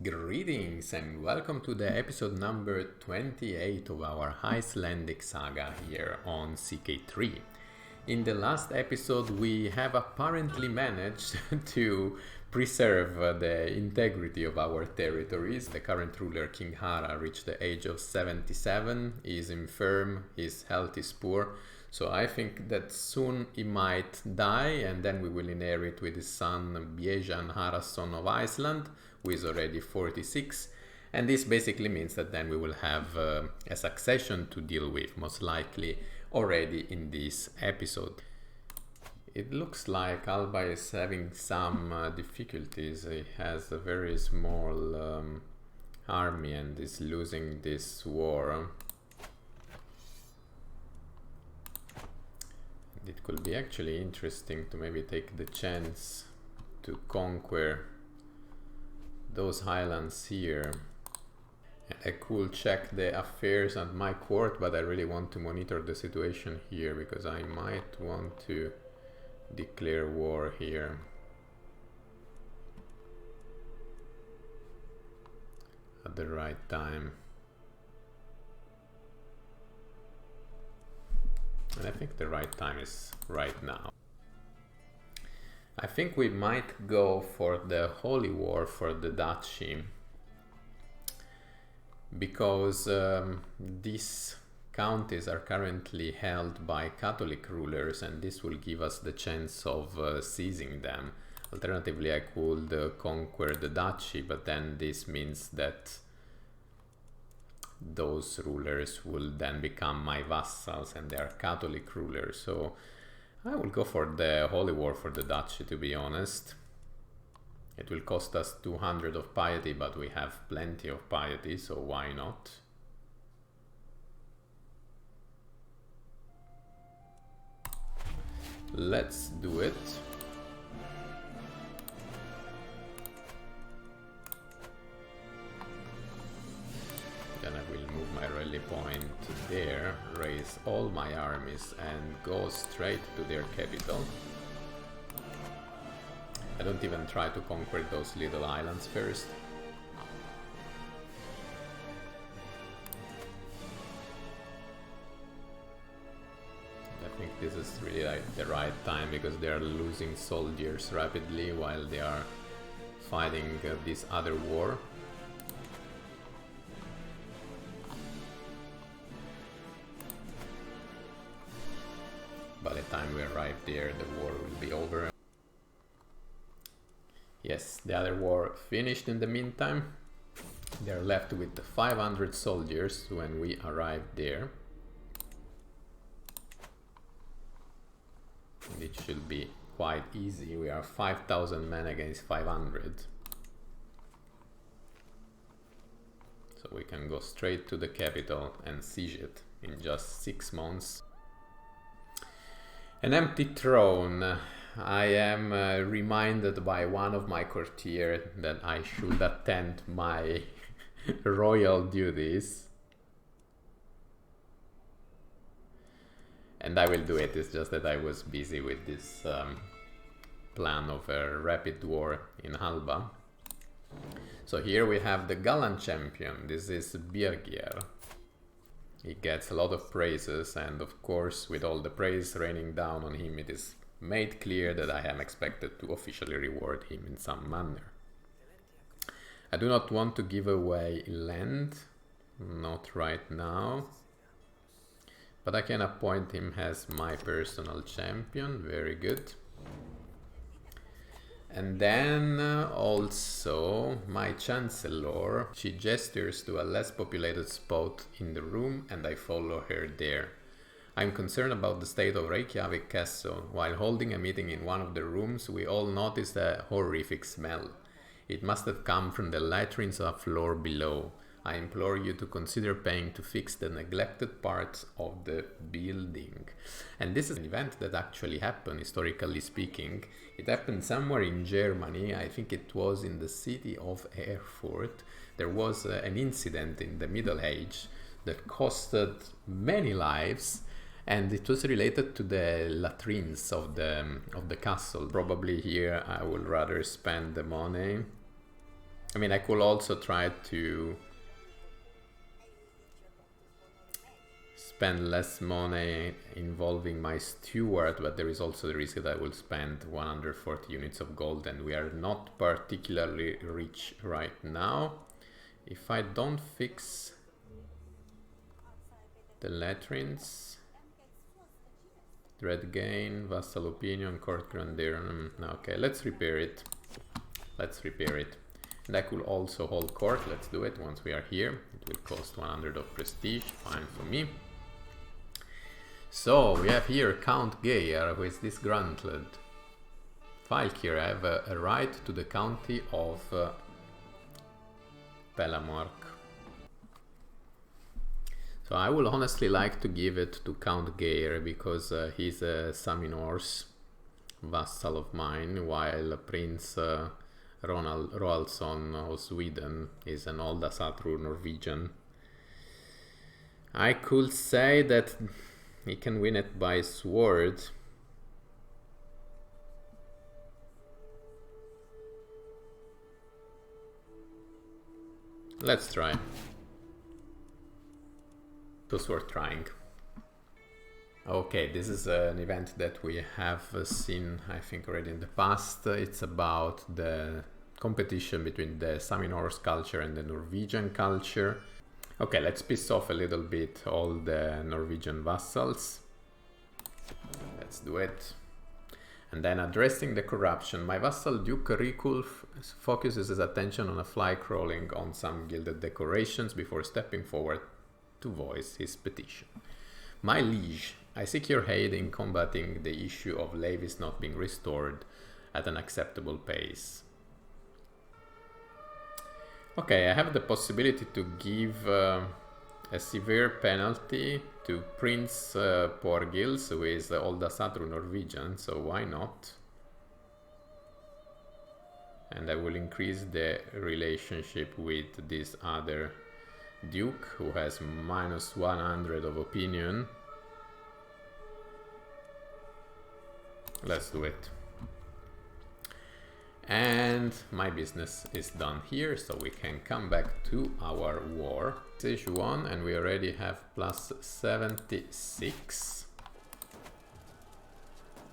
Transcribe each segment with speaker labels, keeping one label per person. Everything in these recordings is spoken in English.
Speaker 1: Greetings and welcome to the episode number 28 of our Icelandic saga here on CK3. In the last episode we have apparently managed to preserve the integrity of our territories. The current ruler, King Ara, reached the age of 77, he is infirm, his health is poor, so I think that soon he might die and then we will inherit with his son Biejan Harasson of Iceland, who is already 46, and this basically means that then we will have a succession to deal with, most likely already in this episode. It looks like Alba is having some difficulties. He has a very small army and is losing this war. It could be actually interesting to maybe take the chance to conquer those highlands here. I could check the affairs at my court, but I really want to monitor the situation here because I might want to declare war here. At the right time. And I think the right time is right now. I think we might go for the holy war for the duchy, because these counties are currently held by Catholic rulers and this will give us the chance of seizing them. Alternatively, I could conquer the duchy, but then this means that those rulers will then become my vassals and they are Catholic rulers, so I will go for the holy war for the duchy, to be honest. It will cost us 200 of piety, but we have plenty of piety, so why not? Let's do it. Then I will move my rally point there, raise all my armies and go straight to their capital. I don't even try to conquer those little islands first. I think this is really like the right time because they are losing soldiers rapidly while they are fighting this other war. By the time we arrive there, the war will be over. Yes, the other war finished in the meantime. They are left with 500 soldiers when we arrive there. And it should be quite easy. We are 5,000 men against 500. So we can go straight to the capital and siege it in just 6 months. An empty throne. I am reminded by one of my courtiers that I should attend my royal duties. And I will do it, it's just that I was busy with this plan of a rapid war in Alba. So here we have the gallant champion, this is Birgir. He gets a lot of praises and of course with all the praise raining down on him it is made clear that I am expected to officially reward him in some manner. I do not want to give away land, not right now, but I can appoint him as my personal champion, very good. And then also my chancellor, she gestures to a less populated spot in the room and I follow her there. I'm concerned about the state of Reykjavik Castle. While holding a meeting in one of the rooms, we all noticed a horrific smell. It must have come from the latrines on the floor below. I implore you to consider paying to fix the neglected parts of the building. And this is an event that actually happened, historically speaking. It happened somewhere in Germany. I think it was in the city of Erfurt. There was an incident in the Middle Age that costed many lives. And it was related to the latrines of the castle. Probably here I would rather spend the money I mean, I could also try to spend less money involving my steward, but there is also the risk that I will spend 140 units of gold, and we are not particularly rich right now. If I don't fix the latrines, dread gain, vassal opinion, court grandeur. Okay, let's repair it. Let's repair it. And I could also hold court. Let's do it once we are here. It will cost 100 of prestige. Fine for me. So we have here Count Geir, who is disgruntled. Falkir, I have a right to the county of Pelamark. So I would honestly like to give it to Count Geir because he's a Saminors vassal of mine, while Prince Roaldsson of Sweden is an Oldasatru Norwegian. I could say that he can win it by sword. Let's try. It was worth trying. Okay, this is an event that we have seen, I think, already in the past. It's about the competition between the Saminors culture and the Norwegian culture. Okay, let's piss off a little bit all the Norwegian vassals. Let's do it. And then addressing the corruption, my vassal Duke Rikulf focuses his attention on a fly crawling on some gilded decorations before stepping forward to voice his petition. My liege, I seek your aid in combating the issue of levies not being restored at an acceptable pace. Okay, I have the possibility to give a severe penalty to Prince Porgils, who is Oldasatru Norwegian, so why not? And I will increase the relationship with this other Duke, who has minus 100 of opinion. Let's do it. And my business is done here, so we can come back to our war. Siege 1, and we already have plus 76.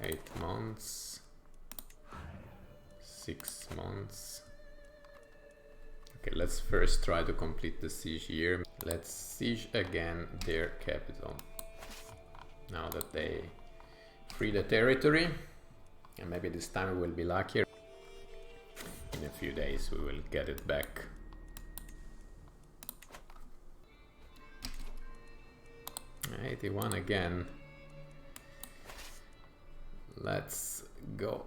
Speaker 1: 8 months. 6 months. Okay, let's first try to complete the siege here. Let's siege again their capital. Now that they free the territory, and maybe this time we will be luckier. In a few days we will get it back. – 81 again. Let's go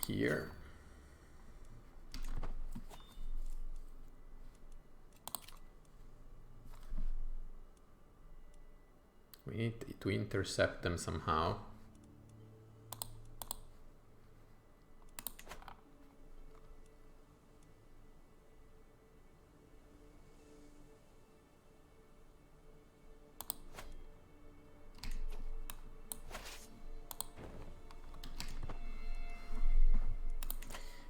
Speaker 1: here. We need to intercept them somehow.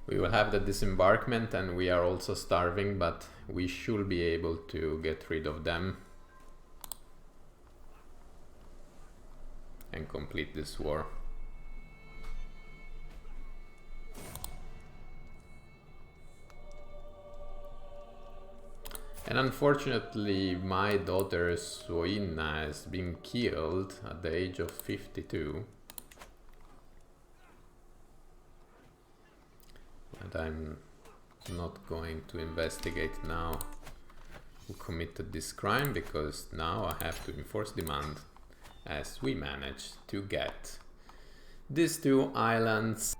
Speaker 1: We will have the disembarkment, and we are also starving, but we should be able to get rid of them and complete this war. And unfortunately, my daughter Soina has been killed at the age of 52. And I'm not going to investigate now who committed this crime, because now I have to enforce demand, as we managed to get these 2 islands.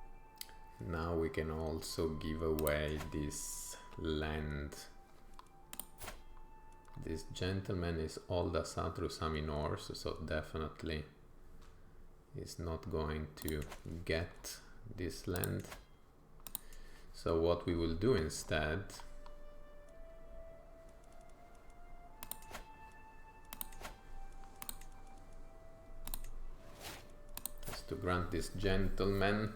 Speaker 1: Now we can also give away this land. This gentleman is Oldasatru Saminors, so definitely is not going to get this land. So what we will do instead is to grant this gentleman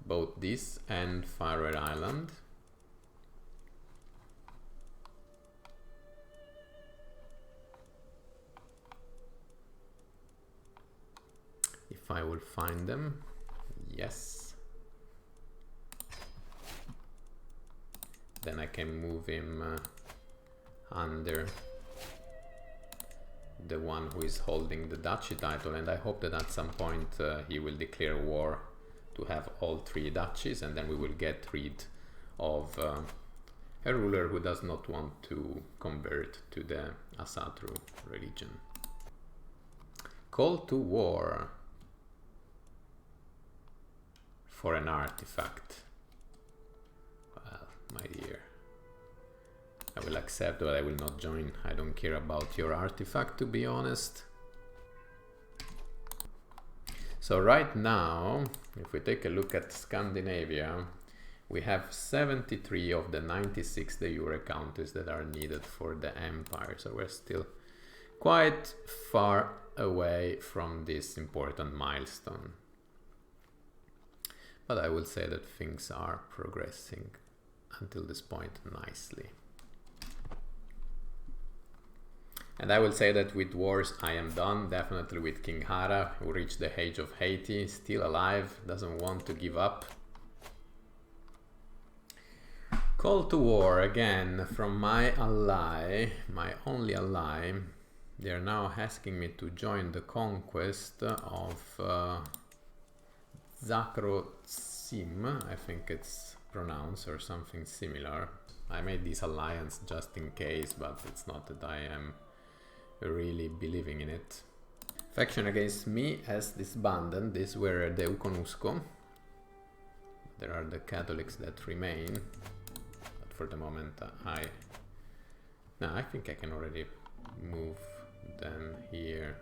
Speaker 1: both this and Faroe Island. I will find them. Yes. Then I can move him under the one who is holding the duchy title, and I hope that at some point he will declare war to have all 3 duchies, and then we will get rid of a ruler who does not want to convert to the Asatru religion. Call to war for an artifact. Well, my dear, I will accept, but I will not join. I don't care about your artifact, to be honest. So right now, if we take a look at Scandinavia, we have 73 of the 96 de jure counties that are needed for the empire. So we're still quite far away from this important milestone. But I will say that things are progressing until this point nicely. And I will say that with wars I am done, definitely with King Ara, who reached the age of 80, still alive, doesn't want to give up. Call to war again from my ally, my only ally. They are now asking me to join the conquest of Zakrotzim, I think it's pronounced, or something similar. I made this alliance just in case, but it's not that I am really believing in it. Faction against me has disbanded. These were the Ukonusco. There are the Catholics that remain, but for the moment I think I can already move them here.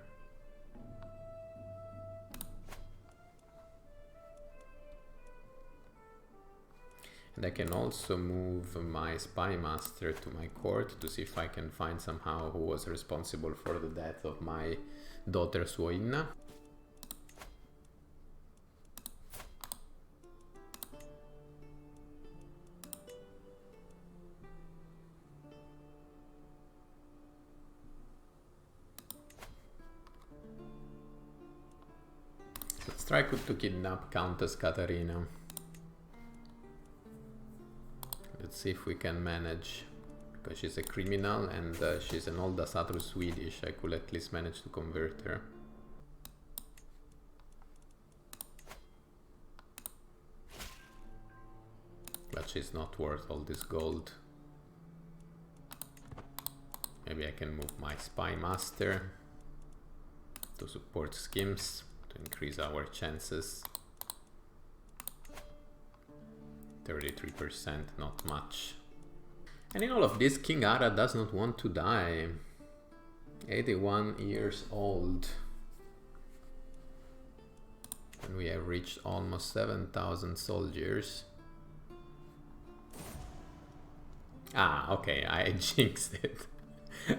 Speaker 1: And I can also move my spy master to my court to see if I can find somehow who was responsible for the death of my daughter Suoinna. Let's try to kidnap Countess Katarina. Let's see if we can manage, because she's a criminal and she's an old Asatru Swedish. I could at least manage to convert her. But she's not worth all this gold. Maybe I can move my spy master to support schemes to increase our chances. 33%, not much. And in all of this, King Ara does not want to die. 81 years old. And we have reached almost 7,000 soldiers. Ah, okay, I jinxed it.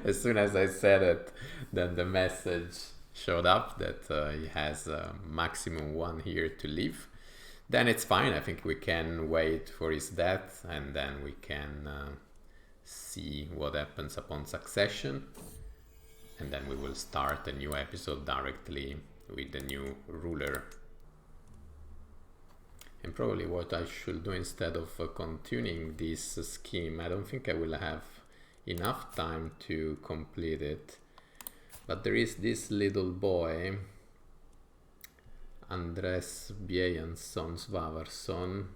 Speaker 1: As soon as I said it, then the message showed up that he has a maximum 1 year to live. Then it's fine. I think we can wait for his death and then we can see what happens upon succession. And then we will start a new episode directly with the new ruler. And probably what I should do instead of continuing this scheme, I don't think I will have enough time to complete it. But there is this little boy, Andres Bjejensson Svavarsson,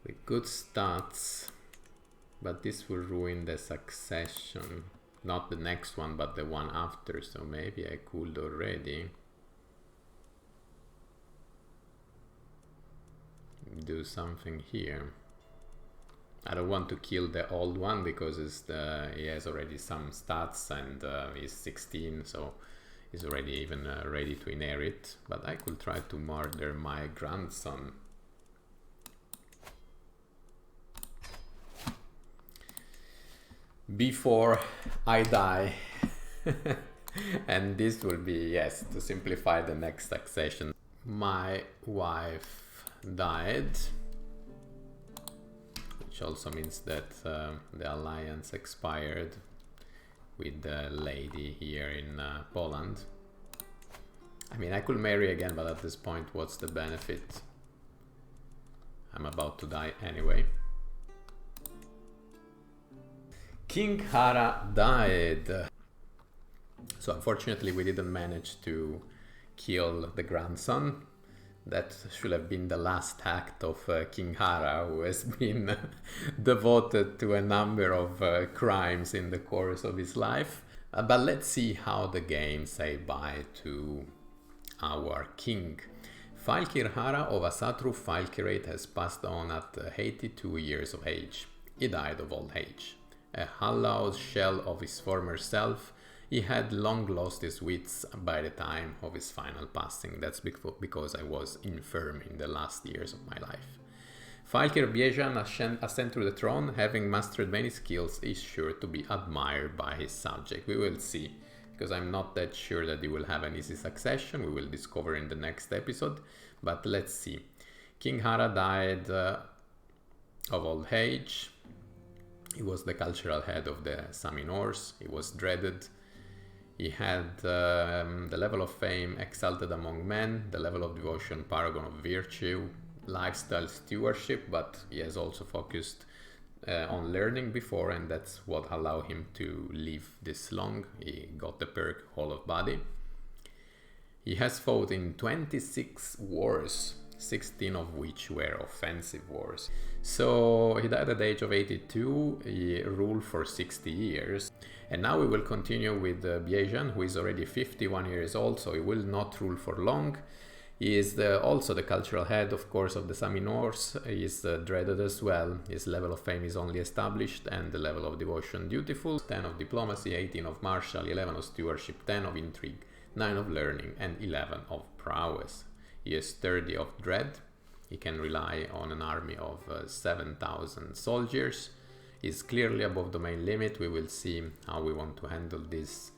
Speaker 1: with good stats, but this will ruin the succession. Not the next one, but the one after, so maybe I could already do something here. I don't want to kill the old one because he has already some stats and he's 16, so he's already even ready to inherit. But I could try to murder my grandson. Before I die. And this will be, yes, to simplify the next succession. My wife died, which also means that the alliance expired with the lady here in Poland. I mean, I could marry again, but at this point, what's the benefit? I'm about to die anyway. King Ara died. So unfortunately we didn't manage to kill the grandson. That should have been the last act of King Ara, who has been devoted to a number of crimes in the course of his life. But let's see how the game say bye to our king. Falkir Ara of Asatru Falkirate has passed on at 82 years of age. He died of old age. A hollow shell of his former self, he had long lost his wits by the time of his final passing. That's because I was infirm in the last years of my life. Falkir Biejan ascend to the throne, having mastered many skills, is sure to be admired by his subject. We will see, because I'm not that sure that he will have an easy succession. We will discover in the next episode, but let's see. King Ara died of old age. He was the cultural head of the Sinews. He was dreaded. He had the level of fame exalted among men, the level of devotion paragon of virtue, lifestyle stewardship, but he has also focused on learning before, and that's what allowed him to live this long. He got the perk whole of body. He has fought in 26 wars, 16 of which were offensive wars. So he died at the age of 82, he ruled for 60 years. And now we will continue with Biejan, who is already 51 years old, so he will not rule for long. He is also the cultural head, of course, of the Sinews. He is dreaded as well. His level of fame is only established, and the level of devotion dutiful. 10 of diplomacy, 18 of martial, 11 of stewardship, 10 of intrigue, 9 of learning, and 11 of prowess. He is 30 of dread. He can rely on an army of 7,000 soldiers. He's clearly above domain limit. We will see how we want to handle this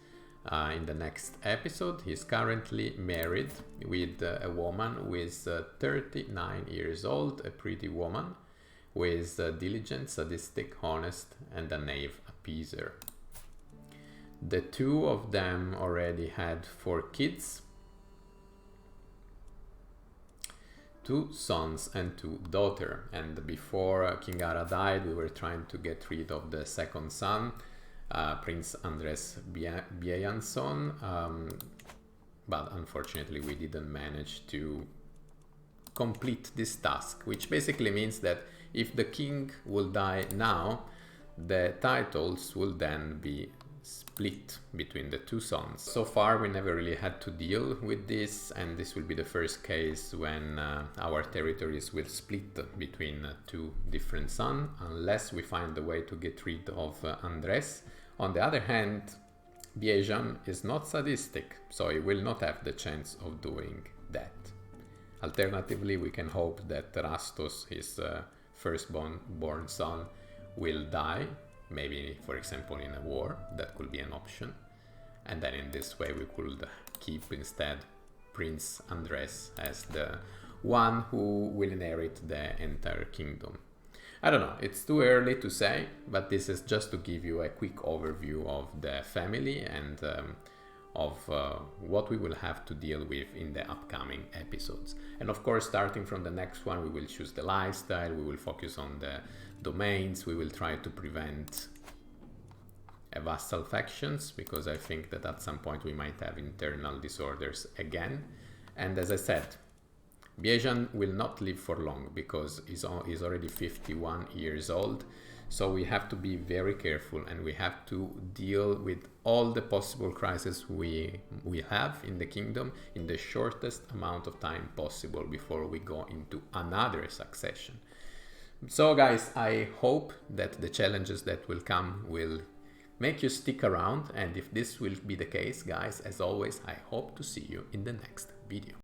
Speaker 1: in the next episode. He's currently married with a woman who is 39 years old, a pretty woman who is diligent, sadistic, honest, and a knave appeaser. The two of them already had 4 kids. 2 sons and 2 daughters, and before King Ara died we were trying to get rid of the second son, Prince Andres Biejanson, but unfortunately we didn't manage to complete this task, which basically means that if the king will die now, the titles will then be split between the 2 sons. So far we never really had to deal with this, and this will be the first case when our territories will split between 2 different sons, unless we find a way to get rid of Andres. On the other hand, Biejan is not sadistic, so he will not have the chance of doing that. Alternatively, we can hope that Rastos, his firstborn son, will die. Maybe, for example, in a war, that could be an option. And then in this way we could keep instead Prince Andres as the one who will inherit the entire kingdom. I don't know, it's too early to say, but this is just to give you a quick overview of the family and of what we will have to deal with in the upcoming episodes. And of course, starting from the next one, we will choose the lifestyle, we will focus on the domains, we will try to prevent vassal factions, because I think that at some point we might have internal disorders again. And as I said, Biejan will not live for long because he's already 51 years old. So we have to be very careful, and we have to deal with all the possible crises we have in the kingdom in the shortest amount of time possible before we go into another succession. So guys, I hope that the challenges that will come will make you stick around, and if this will be the case, guys, as always, I hope to see you in the next video.